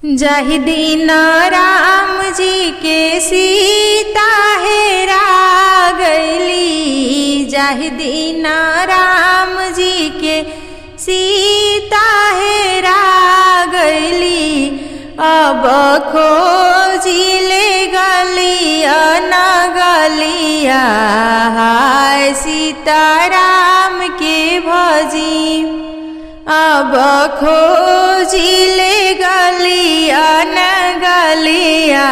जाहि दिन राम जी के सीता हेरा गईली, जाहि दिन राम जी के सीता हेरा गईली। अब खोजिले गलिया न गलिया, हाय सीताराम के भजी। अब खोजिले गलिया न गलिया,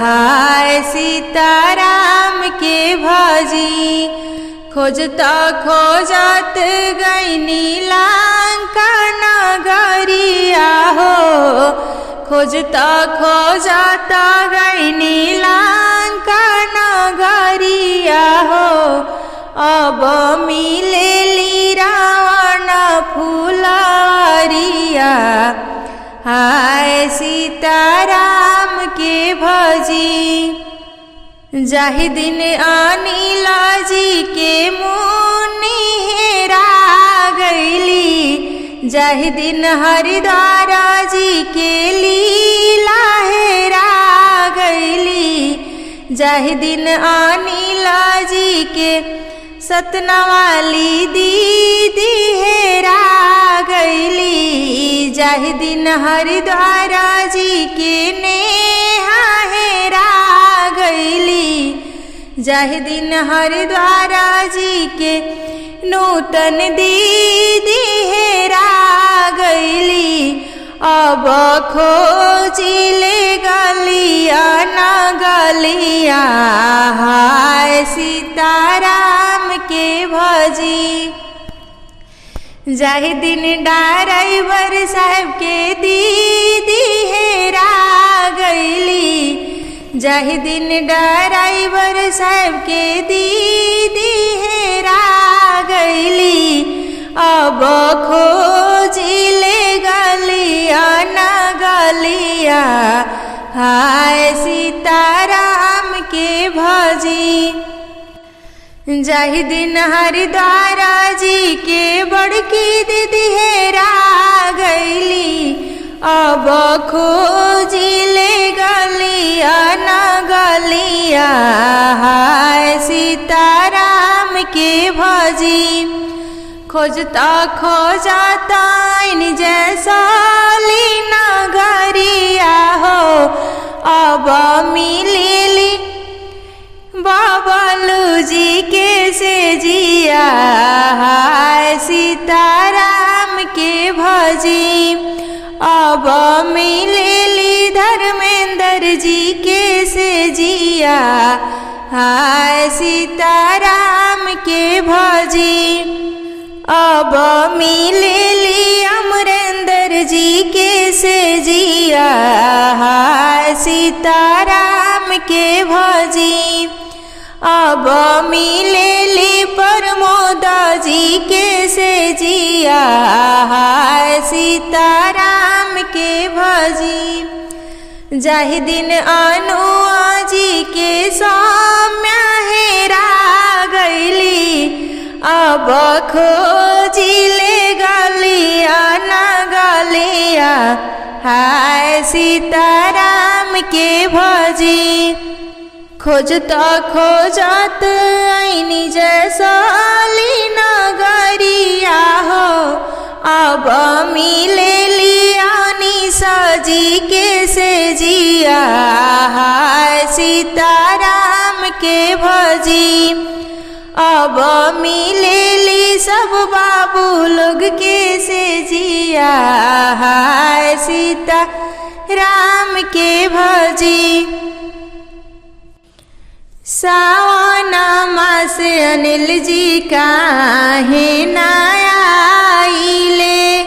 हाय सीताराम के भजी। खोजता खोजत गईनी लंका नगरिया हो, खोजता खोजता गईनी लंका नगरिया हो। अब मिलेली रावण फुलरिया, हाय सीताराम के भजी। जाहि दिन अनिल जी के मुनि हेरा गईली, जाहि दिन हरिद्वार जी के लीला हेरा गईली। जाहि दिन अनिल जी के सतनवाली दीदी हेरा गईली, जाहि दिन हरिद्वार जी के नेहा हेरा गईली। जाहि दिन हरिद्वार जी के नूतन दीदी हेरा गईली। अब खोजिले गलिया न गलिया, हाय सीताराम के भजी। जाहि दिन ड्राइवर साहब के दीदी हेरा गईली, जाहि दिन ड्राइवर साहब के दीदी हेरा गईली। अब खोजिले गलिया न गलिया, हाय सीताराम के भजी। जाहि दिन हरिद्वार जी के बड़की दीदी हेरा गईली। अब खोजिले गलिया न गलिया, हाय सीताराम के भजी। खोजता खोजता जैसाली नगरिया हो, अब मिलेली बबलू जी के सेजिया, हाय सीताराम के भजी। अब मिलेली धर्मेंद्र जी के सेजिया, हाय सीताराम के भजी। अब मिलेली अमरेंद्र जी के सेजिया, हाय सीताराम के भजी। अब मिलेली प्रमोद जी के सेजिया, हाय सीताराम के भजी। जाहि दिन अनुआ जी के सौम्या हेरा गईली। अब खोजिले गलिया न गलिया, हाय सीताराम के भजी। खोजता खोजत आईनी जैसाली नगरिया हो, अब मिलेली अनीसा जी के सेजिया, हाय सीताराम के भजी। अब मिलेली सब बाबू लोग के सेजिया, हाय सीता राम के भजी। सावन मास अनिल जी काहे न आइले,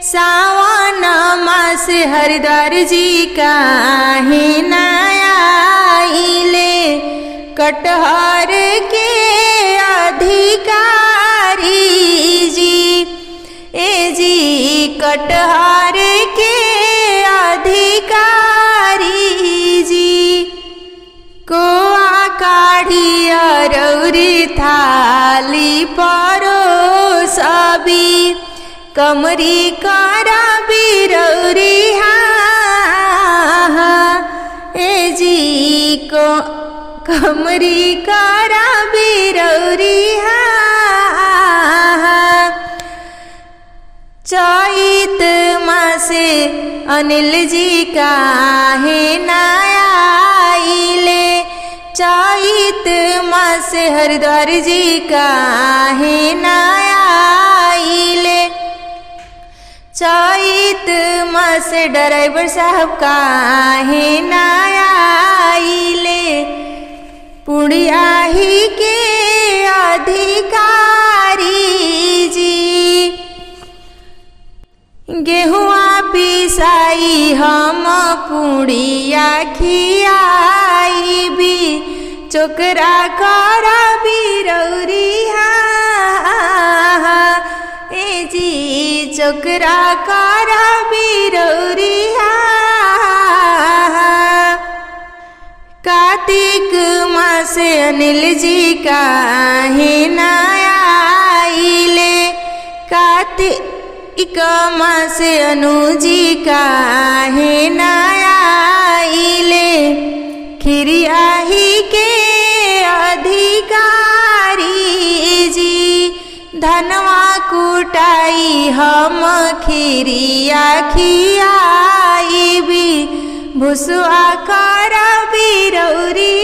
सावन मास हरिद्वार जी काहे न आइले। कटहर के अधिकारी जी, ए जी कटहर के अधिकारी जी। कोआ काढ़िया रौरी थाली परोसबी, कमरी करा बिरौरी हाली हमरी करा बिरौरी चैत मासे अनिल जी काहे ना आइले, चैत मासे हरिद्वार जी काहे ना आइले, चैत मासे ड्राइवर साहब काहे ना आइले, पुड़िया ही के अधिकारी जी गेहुआ पिसाई हम पुड़िया खियाई भी, चोकरा करा बिरौरी ए जी चोकरा करा बिरौरी कार्तिक मासे अनिल जी काहे ना आइले, कार्तिक मासे अनु जी काहे ना आइले, खिरिया ही के अधिकारी जी धनवा कुटाई हम खिरिया खियाई भी, भुसुआ करा बिरौरी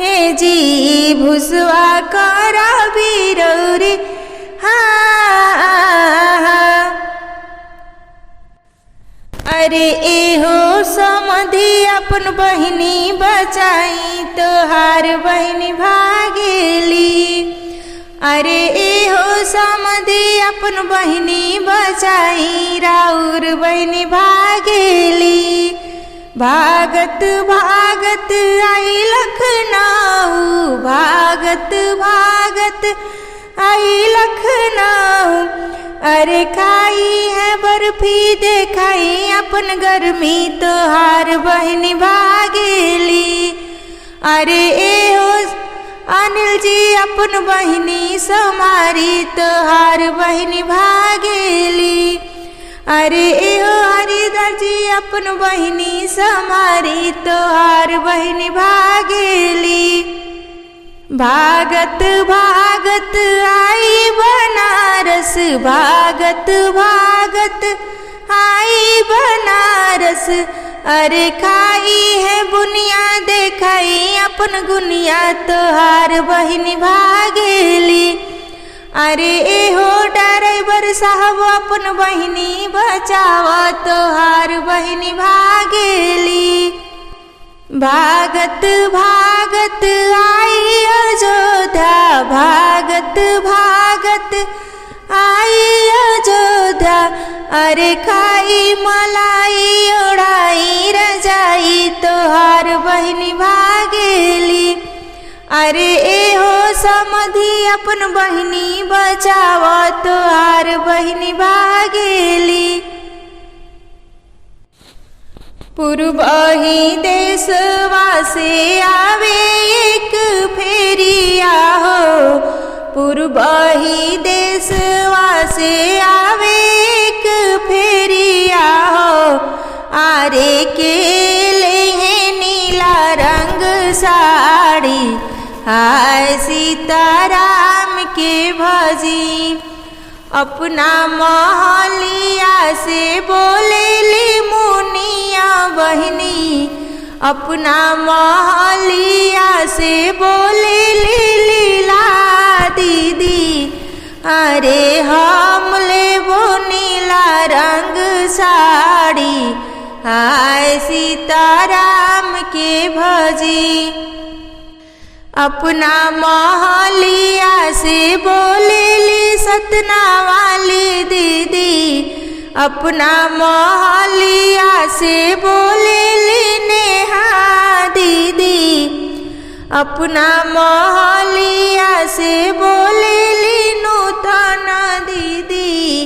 ए जी भुसुआ करा बिरौरी अरे एहो समधि अपन बहिनी बचाई तोहार बहिनी भागेली, अरे एहो समधि अपन बहिनी बचाई राउर बहिनी भागेली, भागत भागत आई लखनऊ, भागत भागत आई लखनऊ, अरे खाई है बर्फी देखाई अपन गर्मी तोहार बहिनी भागेली, अरे एहो अनिल जी अपन बहिनी समारी तोहार बहिनी भागेली, अरे एहो हरिद्वार जी अपन बहिनी समारी तोहार बहिनी भागेली, भागत भागत आई बनारस, भागत भागत आई बनारस, अरे खाई है बुनिया देखाई अपन गुनिया तोहार बहिनी भागेली, अरे एहो ड्राइवर साहब अपन बहिनी बचावा तोहार बहिनी भागेली, भागत भागत आई अयोध्या, भागत भागत आई अयोध्या, अरे खाई मलाई ओढ़ाई रजाई तोहार बहिनी भागेली, अरे एहो समधि अपन बहिनी बचावा तोहार बहिनी भागेली, पूर्वही देशवा से आवे एक फेरिया हो, पूर्वही देशवा से आवे एक फेरिया हो, आरे के ले नीला रंग साड़ी हाय सीताराम के भजी, अपना महलिया से बोलेली मुनिया बहिनी, अपना महलिया से बोलेली लीला दीदी, अरे हम लेबो नीला रंग साड़ी हाय सीताराम के भजी, अपना महलिया से बोलेली सतना वाली दीदी, अपना महलिया से बोलेली नेहा दीदी, अपना महलिया से बोलेली नूतन दीदी,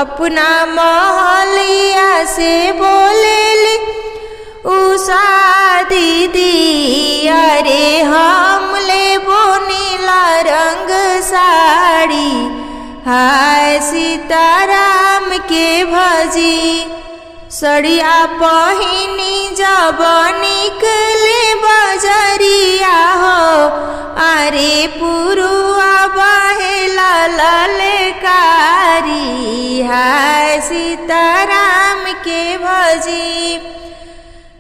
अपना महलिया से बोलेली उषा दीदी, अरे हम लेबो नीला रंग साड़ी हाय सीताराम के भजी, सड़िया पहिनी जब निकले बजरिया हो, अरे पुरुआ बहेला ललकारी, हाय सीताराम के भजी।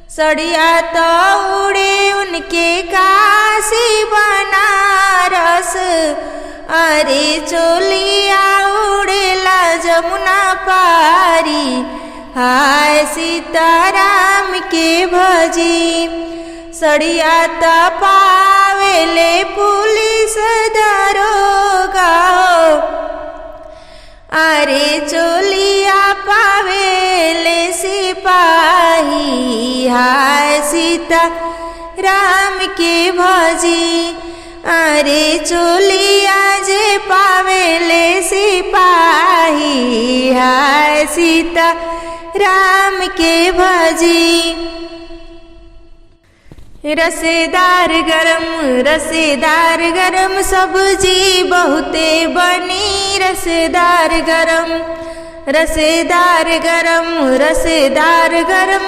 सड़िया तो उड़े उनके काशी बनारस, अरे चोलिया उड़ेला जमुना पारी, हाय सीताराम के भजी। सड़िया तो पावेले पुलिस दरोगा हो, अरे चोलिया पावेले सिपाही, हाय सीता राम के भजी। अरे चोलिया जे पावेले सिपाही, हाय सीता राम के भजी। रसेदार गरम सब्जी बहुते बनी, रसेदार गरम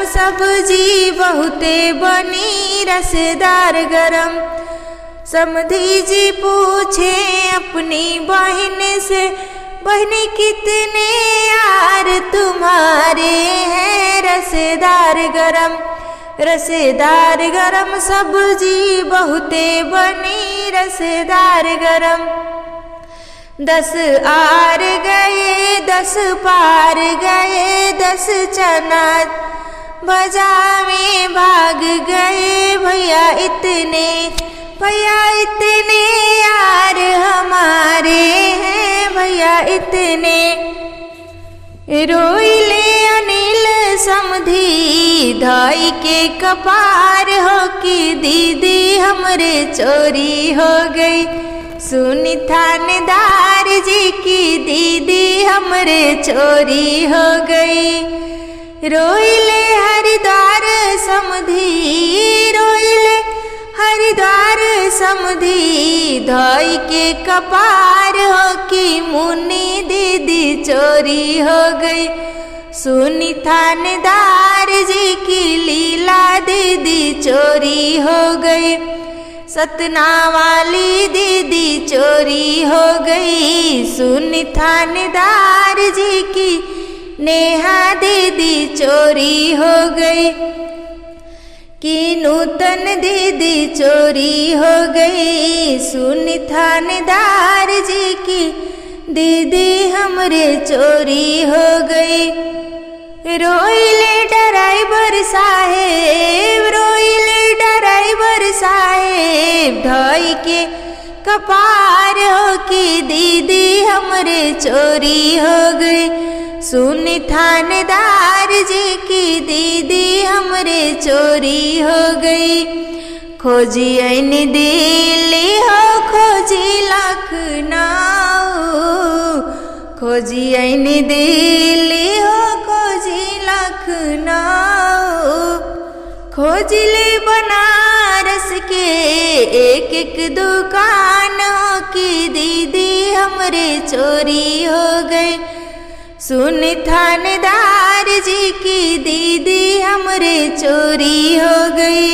सब्जी बहुते बनी, रसेदार गरम। समधी जी पूछे अपनी बहन से, बहन कितने यार तुम्हारे हैं, रसेदार गरम सब्जी बहुते बनी, रसेदार गरम। 10 आर गए 10 पार गए, 10 चना बजावे भाग गए, भैया इतने यार हमारे हैं, भैया इतने। रोइले अनिल समधी धाई के कपार हो, कि दीदी हमरे चोरी हो गई, सुनी थानेदार जी की दीदी हमरे चोरी हो गई। रोइले हरिद्वार समधी धाई के कपार हो, कि मुन्नी दीदी चोरी हो गई, सुनी थानेदार जी की लीला दीदी चोरी हो गई। सतना वाली दीदी चोरी हो गई, सुनी थानेदार जी की नेहा दीदी चोरी हो गई, कि नूतन दीदी चोरी हो गई, सुनी थानेदार जी की दीदी हमरे चोरी हो गई। रोइले ड्राइवर साहेब ढाई के कपार हो, कि दीदी हमरे चोरी हो गई, सुनी थानेदार जी की दीदी हमरे चोरी हो गई। खोजी ऐनी दिल्ली हो खोजी लखनऊ, खोजी ऐनी दिल्ली हो खोजी लखनऊ, खोजले बनारस के एक एक दुकान हो, कि दीदी हमरे चोरी हो गई, सुनी थानेदार जी की दीदी हमरे चोरी हो गई।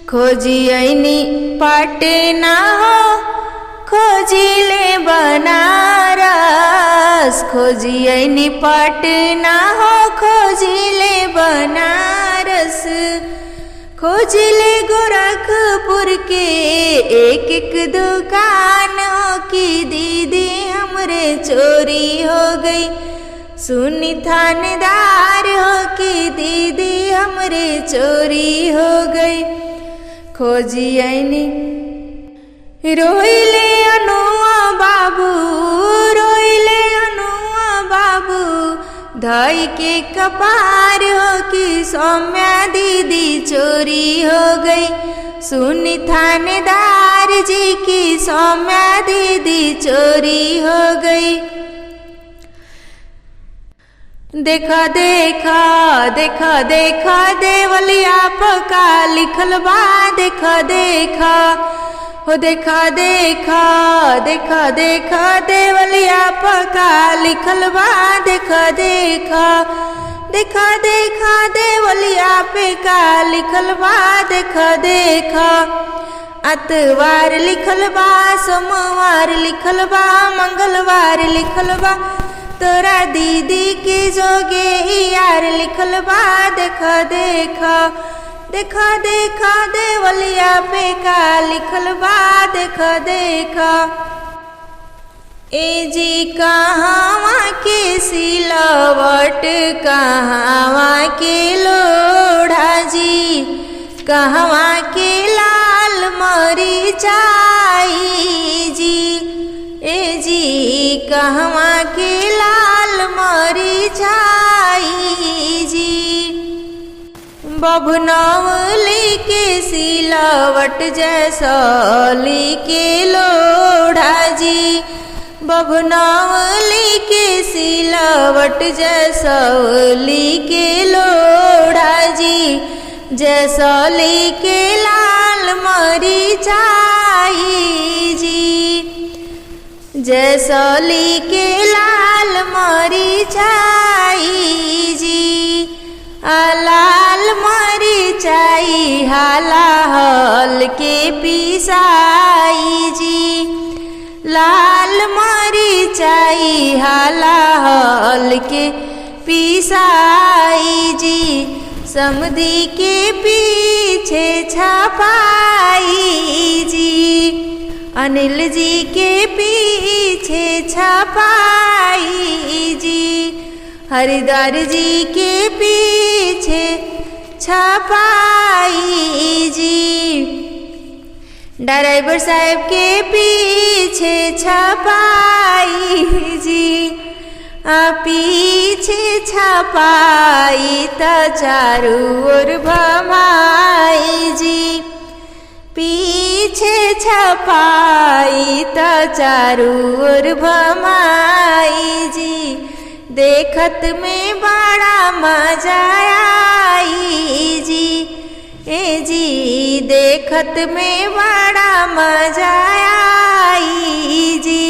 खोजी ऐनी पटना हो खोजिले बनारस, खोजी ऐनी पटना हो खोजिले बनारस, खोजिले गोरखपुर के एक एक दुकान हो, कि दीदी हमरे चोरी हो गई, सुनी थानेदार हो, कि दीदी हमरे चोरी हो गई। खोजी ऐनी रोइले अनुआ बाबू, रोइले अनुआ बाबू धाई के कपार हो, कि सौम्या दीदी चोरी हो गई, सुनी थानेदार जी की सौम्या दीदी चोरी हो गई। देखा देखा देखा देखा देवलिया पका लिखल बा, देखा देखा हो देखा देखा देखा देखा देवलिया पका लिखल बा, देखा देखा देखा देखा देवलिया पे का लिखल बा, देखा देखा अतवार लिखल बा, सोमवार लिखल बा, मंगलवार लिखल बा, तोरा दीदी के जोगे यार लिखल बा। देखा देखा देखा देखा देवलिया पे का लिखल बा, देखा देखा। ए जी कहवा के सिलवट, कहवा के लोढ़ा जी, कहवा के लाल मरीचाई जी। ए जी कहवा के लाल मरीचाई जी। बभनौली के सिलवट जैसौली के लोढ़ा जी, बभनौली के सिलवट जैसौली के लोढ़ा जी, जैसौली के लाल मरीचाई जी, जैसौली के लाल मरीचाई जी। लाल मरीचाई हाला हल के पिसाई जी, लाल मरीचाई हाला हल के पिसाई जी। समधी के पीछे छपाई जी, अनिल जी के पीछे छपाई जी, हरिद्वार जी के पीछे छपाई जी, ड्राइवर साहब के पीछे छपाई जी। पीछे छपाई त चारू ओर भमाई जी, पीछे छपाई त चारू ओर भमाई जी। देखत में बड़ा मजा आई जी, ए जी देखत में बड़ा मजा आई जी।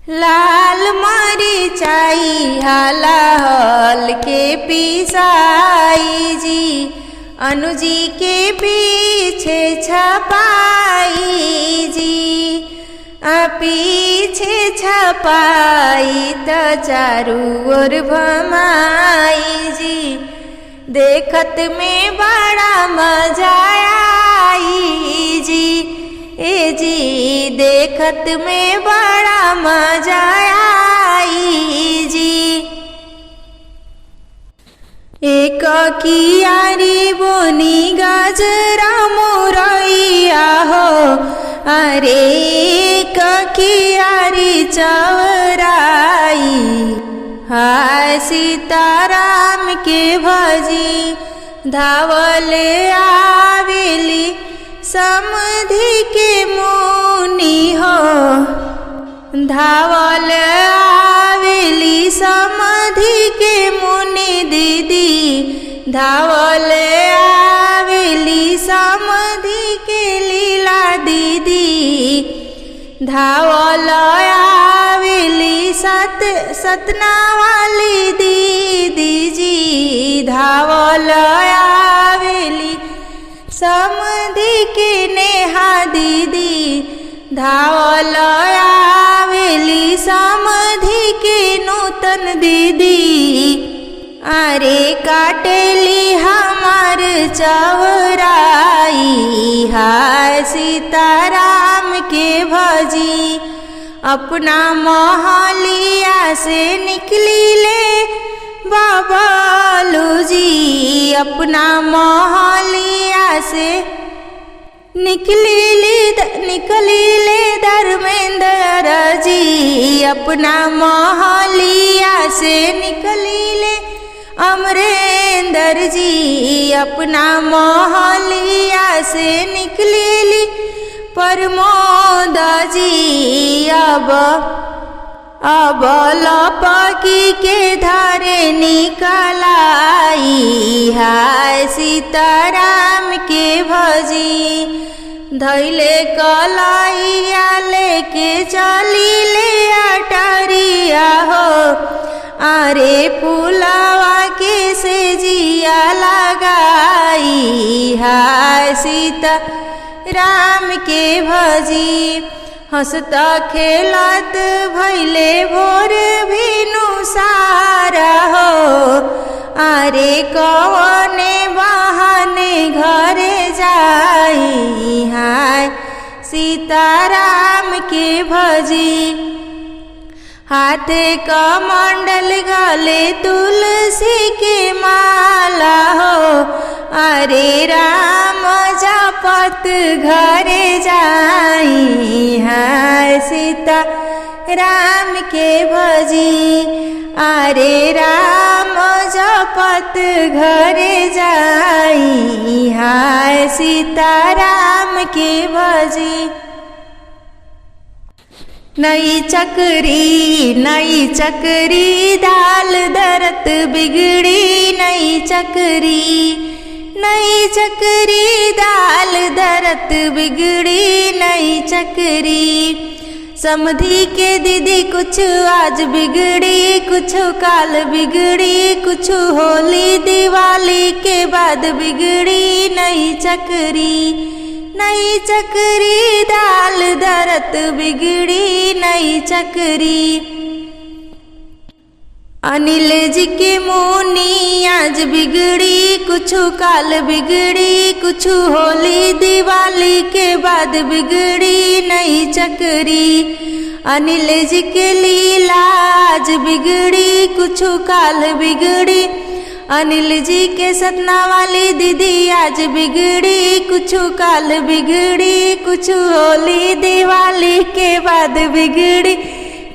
लाल मरीचाई हाला हल के पिसाई जी, अनुजी के पीछे छपाई जी। पीछे छपाई त चारू ओर भमाई जी, देखत में बड़ा मजा आई जी, ए जी देखत में बड़ा मजा आई जी। एक कियारी बोनी गाजरा मोरैया हो, अरे एक कियारी चौराई, हाय सीताराम के भजी धावल आवेली समधि के मुनि हो, धावल आवेली समधि के मुनि दीदी, धावल आवेली समधि के लीला दीदी, धावल आवेली सतना वाली दीदी जी, धावल आवेली समधि के नेहा दीदी, धावल आवेली समधि के नूतन दीदी। अरे काटेली हमार चौराई, हाय सीताराम के भजी अपना मोहलिया से निकली ले बाबालू जी, अपना मोहलिया से निकली ले धर्मेंद्र जी, अपना मोहलिया से निकली ले अमरेंद्र जी, अपना मोहलिया से निकली प्रमोद जी। अब लपकी के धारे निकलाई, हाय सीताराम के भजी धैले कलैया लेके चली ले अटरिया हो, अरे फूलवा के से जिया लगाई हाय सीता राम के भजी। हंसत खेलत भैले भोर भिनु सारा हो, अरे कवने बहाने घरे जाई हाय सीताराम के भजी। हाथे कमंडल गले तुलसी के माला हो, अरे राम जपत घरे जाई हाय सीता राम के भजी। अरे राम जपत घरे जाई हाय सीता राम के भजी। नई चकरी दाल दरत बिगड़ी नई चकरी दाल दरत बिगड़ी नई चकरी। समधी के दीदी कुछ आज बिगड़ी कुछ काल बिगड़ी, कुछ होली दिवाली के बाद बिगड़ी नई चकरी दाल दरत बिगड़ी नई चकरी। अनिल जी के मुनी आज बिगड़ी कुछ काल बिगड़ी, कुछ होली दिवाली के बाद बिगड़ी नई चकरी। अनिल जी के लीला आज बिगड़ी कुछ काल बिगड़ी, अनिल जी के सतना वाली दीदी आज बिगड़ी कुछ काल बिगड़ी, कुछ होली दिवाली के बाद बिगड़ी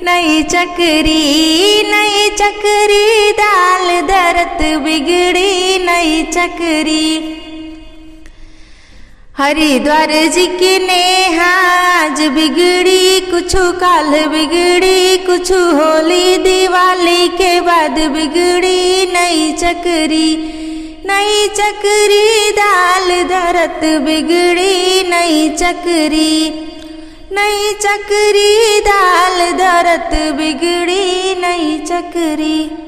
नई चकरी दाल दरत बिगड़ी नई चकरी। हरिद्वार जी के नेहा आज बिगड़ी कुछ काल बिगड़ी, कुछ होली दिवाली के बाद बिगड़ी नई चकरी दाल दरत बिगड़ी नई चकरी दाल दरत बिगड़ी नई चकरी।